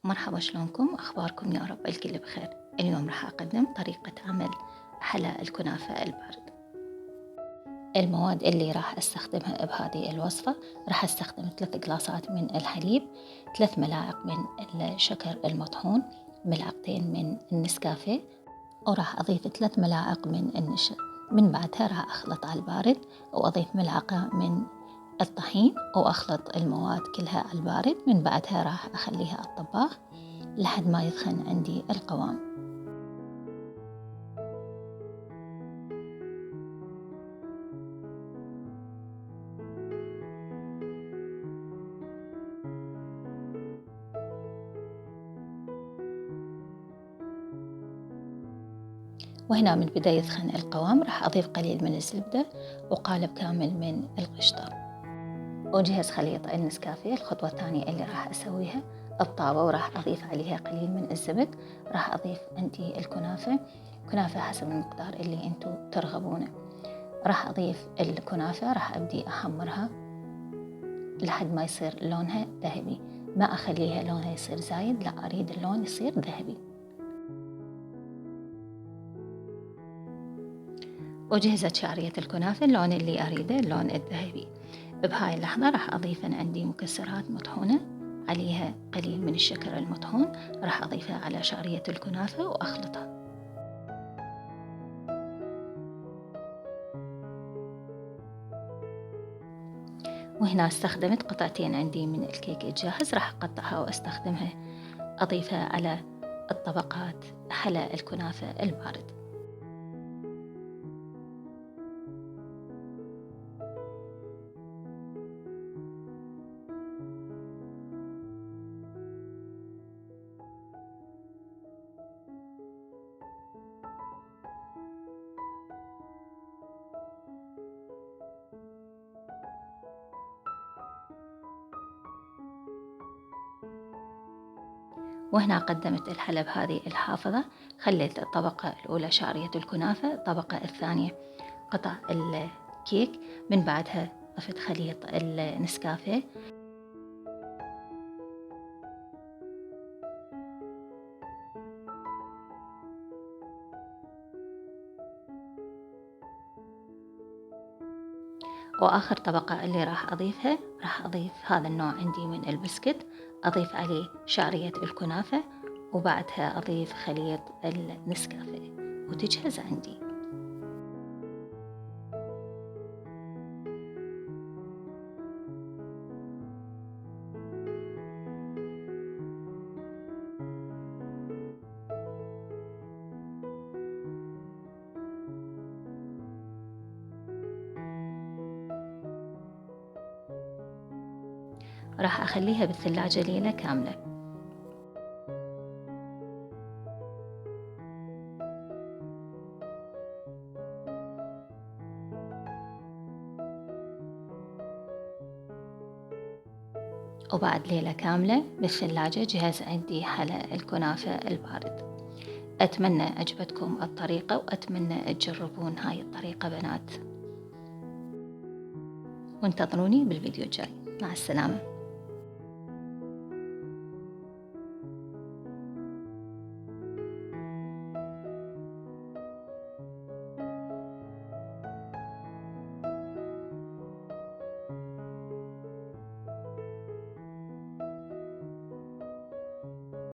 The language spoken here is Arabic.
مرحبا، شلونكم؟ أخباركم؟ يا رب الكل بخير. اليوم راح أقدم طريقة عمل حلا الكنافة البارد. المواد اللي راح أستخدمها بهذه الوصفة: راح أستخدم 3 قلاصات من الحليب، 3 ملاعق من الشكر المطحون، ملعقتين من النسكافيه، وراح أضيف 3 ملاعق من النشا. من بعدها راح أخلط على البارد وأضيف ملعقة من الطحين وأخلط المواد كلها على البارد. من بعدها راح أخليها على الطباخ لحد ما يسخن عندي القوام. وهنا من بداية يسخن القوام راح أضيف قليل من الزبدة وقالب كامل من القشطة، وأجهز خليط النسكافيه. الخطوة الثانية اللي راح أسويها: الطاوة وراح أضيف عليها قليل من الزبد. راح أضيف عندي كنافة حسب المقدار اللي أنتو ترغبونه. راح أضيف الكنافة، راح أبدي أحمرها لحد ما يصير لونها ذهبي، ما أخليها لونها يصير زايد، لا، أريد اللون يصير ذهبي. وجهزت شعرية الكنافة اللون اللي أريده، اللون الذهبي. بهاي اللحظة راح أضيف عندي مكسرات مطحونة، عليها قليل من الشكر المطحون، راح أضيفها على شعرية الكنافة وأخلطها. وهنا استخدمت قطعتين عندي من الكيك الجاهز، راح أقطعها وأستخدمها، أضيفها على الطبقات حلا الكنافة البارد. وهنا قدمت الحلى بهذه الحافظة. خليت الطبقة الأولى شعرية الكنافة، الطبقة الثانية قطع الكيك، من بعدها ضفت خليط النسكافيه، وآخر طبقة اللي راح أضيفها راح أضيف هذا النوع عندي من البسكت، أضيف عليه شعرية الكنافة، وبعدها أضيف خليط النسكافيه وتجهز عندي. راح أخليها بالثلاجة ليلة كاملة. وبعد ليلة كاملة بالثلاجة جهز عندي حلا الكنافة البارد. أتمنى عجبتكم الطريقة، وأتمنى تجربون هاي الطريقة بنات، وانتظروني بالفيديو الجاي. مع السلامة.